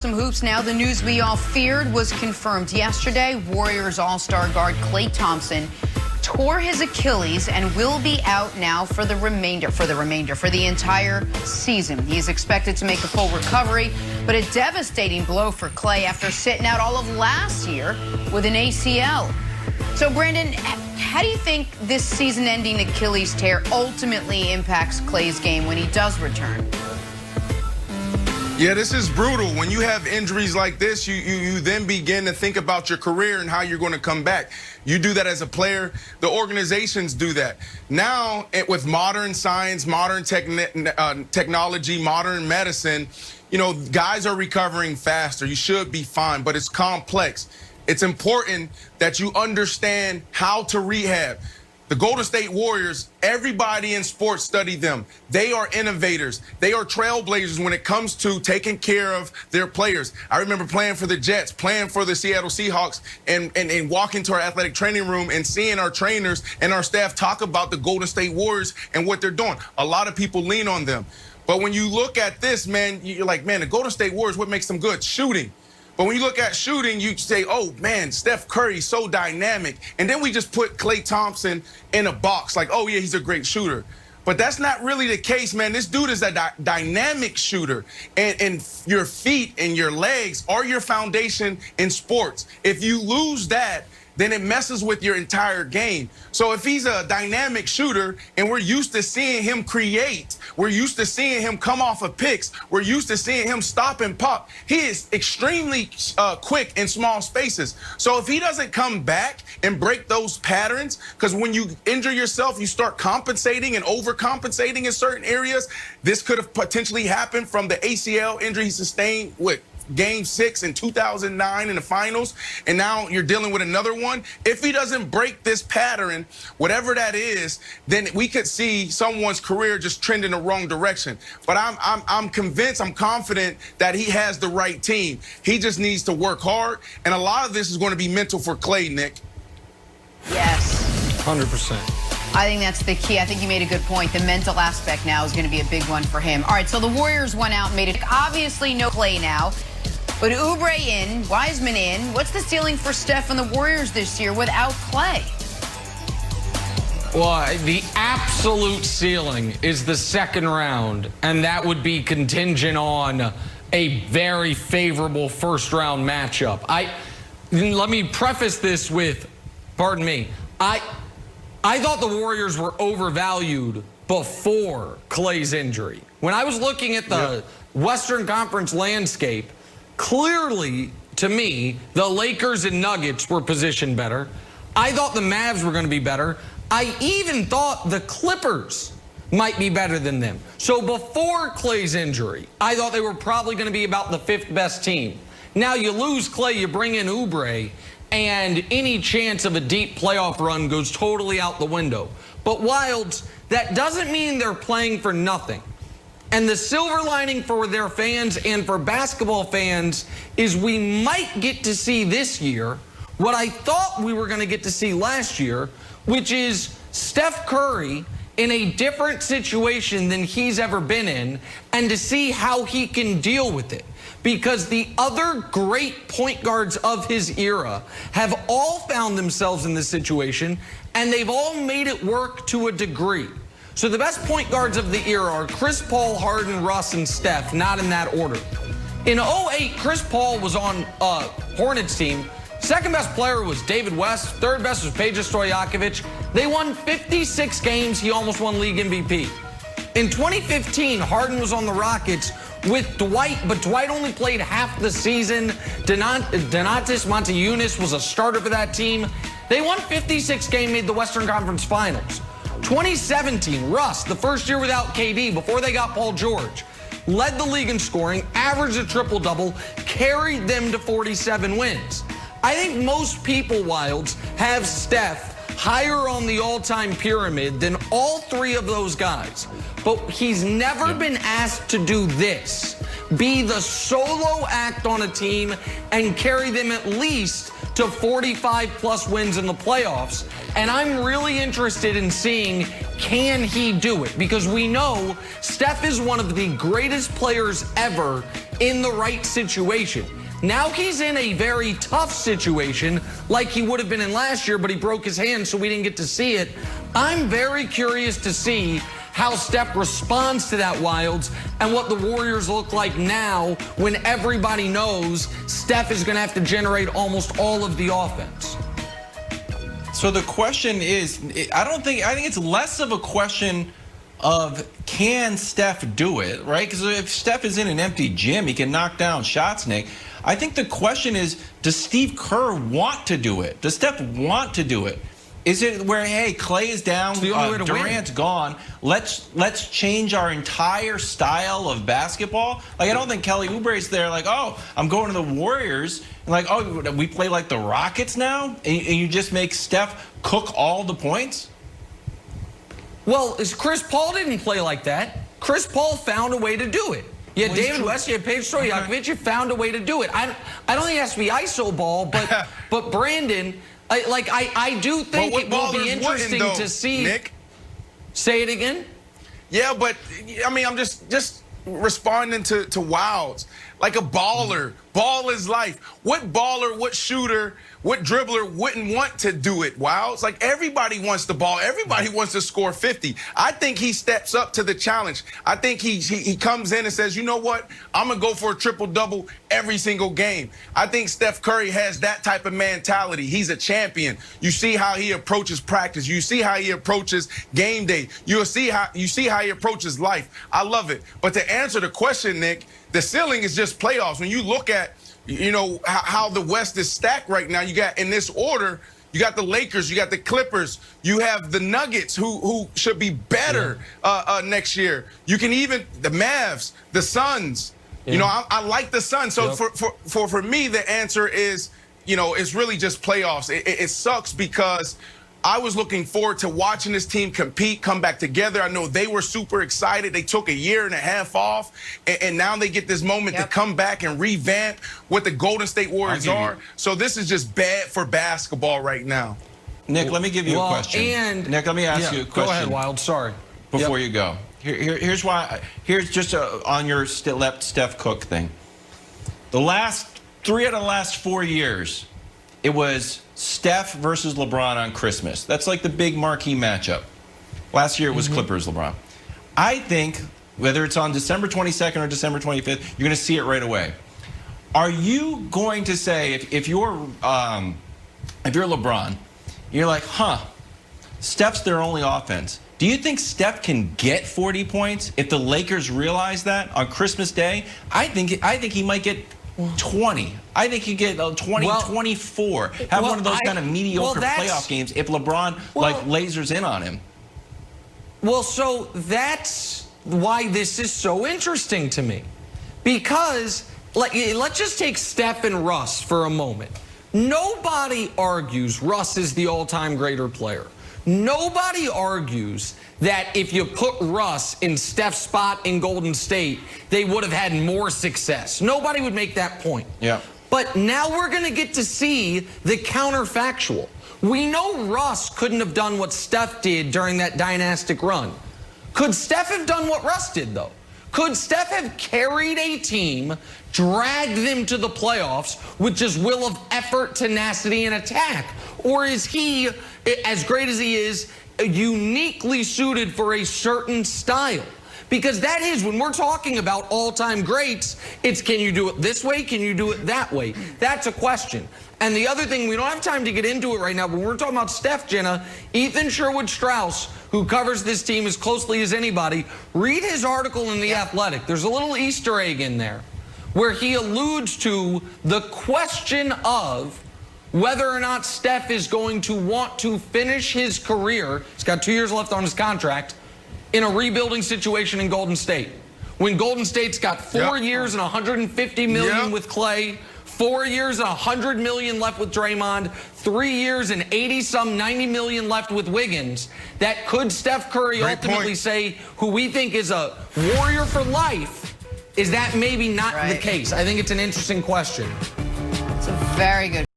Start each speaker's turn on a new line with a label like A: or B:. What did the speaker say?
A: Some hoops now. The news we all feared was confirmed yesterday. Warriors all-star guard Klay Thompson tore his Achilles and will be out now for the entire season. He is expected to make a full recovery, but a devastating blow for Klay after sitting out all of last year with an ACL. So, Brandon, how do you think this season-ending Achilles tear ultimately impacts Klay's game when he does return?
B: Yeah, this is brutal. When you have injuries like this, you then begin to think about your career and how you're going to come back. You do that as a player. The organizations do that. Now, with modern science, modern technology, modern medicine, you know, guys are recovering faster. You should be fine, but it's complex. It's important that you understand how to rehab. The Golden State Warriors, everybody in sports study them. They are innovators. They are trailblazers when it comes to taking care of their players. I remember playing for the Jets, playing for the Seattle Seahawks, and walking to our athletic training room and seeing our trainers and our staff talk about the Golden State Warriors and what they're doing. A lot of people lean on them. But when you look at this, man, you're like, man, the Golden State Warriors, what makes them good? Shooting. But when you look at shooting, you say, oh, man, Steph Curry's so dynamic. And then we just put Klay Thompson in a box like, oh, yeah, he's a great shooter. But that's not really the case, man. This dude is a dynamic shooter. And your feet and your legs are your foundation in sports. If you lose that, then it messes with your entire game. So if he's a dynamic shooter and we're used to seeing him create, we're used to seeing him come off of picks, we're used to seeing him stop and pop, he is extremely quick in small spaces. So if he doesn't come back and break those patterns, because when you injure yourself, you start compensating and overcompensating in certain areas. This could have potentially happened from the ACL injury he sustained with Game 6 in 2009 in the finals, and now you're dealing with another one. If he doesn't break this pattern, whatever that is, then we could see someone's career just trend in the wrong direction. But I'm convinced, I'm confident that he has the right team. He just needs to work hard, and a lot of this is going to be mental for Klay, Nick.
A: Yes.
C: 100%.
A: I think that's the key. I think you made a good point. The mental aspect now is going to be a big one for him. All right, so the Warriors went out and made it. Obviously, no Klay now. But Oubre in, Wiseman in. What's the ceiling for Steph and the Warriors this year without Klay?
C: Well, the absolute ceiling is the second round, and that would be contingent on a very favorable first-round matchup. Let me preface this with, pardon me, I thought the Warriors were overvalued before Klay's injury. When I was looking at the Western Conference landscape, clearly, to me, the Lakers and Nuggets were positioned better. I thought the Mavs were going to be better. I even thought the Clippers might be better than them. So before Klay's injury, I thought they were probably going to be about the fifth best team. Now you lose Klay, you bring in Oubre, and any chance of a deep playoff run goes totally out the window. But Wilds, that doesn't mean they're playing for nothing. And the silver lining for their fans and for basketball fans is we might get to see this year what I thought we were going to get to see last year, which is Steph Curry in a different situation than he's ever been in, and to see how he can deal with it. Because the other great point guards of his era have all found themselves in this situation, and they've all made it work to a degree. So the best point guards of the era are Chris Paul, Harden, Russ, and Steph, not in that order. In 2008, Chris Paul was on Hornets team. Second best player was David West. Third best was Peja Stojakovic. They won 56 games. He almost won league MVP. In 2015, Harden was on the Rockets with Dwight, but Dwight only played half the season. Donatas Motiejunas was a starter for that team. They won 56 games, made the Western Conference Finals. 2017, Russ, the first year without KD, before they got Paul George, led the league in scoring, averaged a triple-double, carried them to 47 wins. I think most people, Wilds, have Steph higher on the all-time pyramid than all three of those guys. But he's never been asked to do this, be the solo act on a team and carry them at least to 45-plus wins in the playoffs. And I'm really interested in seeing, can he do it? Because we know Steph is one of the greatest players ever in the right situation. Now he's in a very tough situation like he would have been in last year, but he broke his hand, so we didn't get to see it. I'm very curious to see how Steph responds to that, Wilds, and what the Warriors look like now when everybody knows Steph is going to have to generate almost all of the offense.
D: So the question is, I think it's less of a question of can Steph do it, right? Because if Steph is in an empty gym, he can knock down shots, Nick. I think the question is, does Steve Kerr want to do it? Does Steph want to do it? Is it where, hey, Clay is down, Durant's gone, let's change our entire style of basketball? Like, I don't think Kelly Oubre is there like, oh, I'm going to the Warriors. And like, oh, we play like the Rockets now? And you just make Steph cook all the points?
C: Well, Chris Paul didn't play like that. Chris Paul found a way to do it. You had David West, you had Paige Stojakovic, you found a way to do it. I don't think it has to be ISO ball, but Brandon, I do think it will be interesting to see.
B: Nick?
C: Say it again?
B: Yeah, but, I mean, I'm just responding to Wilds. Like a baller. Ball is life. What baller, what shooter, what dribbler wouldn't want to do it, Wilds? Like, everybody wants the ball. Everybody wants to score 50. I think he steps up to the challenge. I think he comes in and says, you know what? I'm going to go for a triple-double every single game. I think Steph Curry has that type of mentality. He's a champion. You see how he approaches practice. You see how he approaches game day. You see how he approaches life. I love it. But to answer the question, Nick, the ceiling is just playoffs. When you look at, you know, how the West is stacked right now, you got, in this order, you got the Lakers, you got the Clippers, you have the Nuggets, who should be better next year. You can even, the Mavs, the Suns. You know, I like the Suns. So for me, the answer is, you know, it's really just playoffs. It sucks because I was looking forward to watching this team compete, come back together. I know they were super excited. They took a year and a half off, and now they get this moment to come back and revamp what the Golden State Warriors are. So this is just bad for basketball right now.
D: Nick, let me give you a question. Nick, let me ask you a question.
C: Go ahead, Wild. Sorry.
D: Before you go. Here's why. Here's just on your Steph Cook thing. The last 3 out of the last 4 years, it was Steph versus LeBron on Christmas. That's like the big marquee matchup. Last year it was Clippers LeBron. I think whether it's on December 22nd or December 25th, you're going to see it right away. Are you going to say, if you're LeBron, you're like, Steph's their only offense. Do you think Steph can get 40 points if the Lakers realize that on Christmas Day? I think he might get 20. I think you get 20, 24. Have one of those kind of mediocre playoff games if LeBron lasers in on him.
C: Well, so that's why this is so interesting to me. Because, let's just take Steph and Russ for a moment. Nobody argues Russ is the all-time greater player. Nobody argues that if you put Russ in Steph's spot in Golden State, they would have had more success. Nobody would make that point.
D: Yeah.
C: But now we're going to get to see the counterfactual. We know Russ couldn't have done what Steph did during that dynastic run. Could Steph have done what Russ did, though? Could Steph have carried a team, dragged them to the playoffs with just will of effort, tenacity, and attack? Or is he, as great as he is, uniquely suited for a certain style? Because that is, when we're talking about all-time greats, it's can you do it this way, can you do it that way? That's a question. And the other thing, we don't have time to get into it right now, but when we're talking about Steph, Jenna, Ethan Sherwood-Strauss, who covers this team as closely as anybody, read his article in The Athletic. There's a little Easter egg in there where he alludes to the question of whether or not Steph is going to want to finish his career, he's got 2 years left on his contract, in a rebuilding situation in Golden State. When Golden State's got 4 years and $150 million with Clay, 4 years and $100 million left with Draymond, 3 years and 80-some, $90 million left with Wiggins, that could Steph Curry ultimately say, who we think is a warrior for life, is that maybe not the case? I think it's an interesting question.
A: It's a very good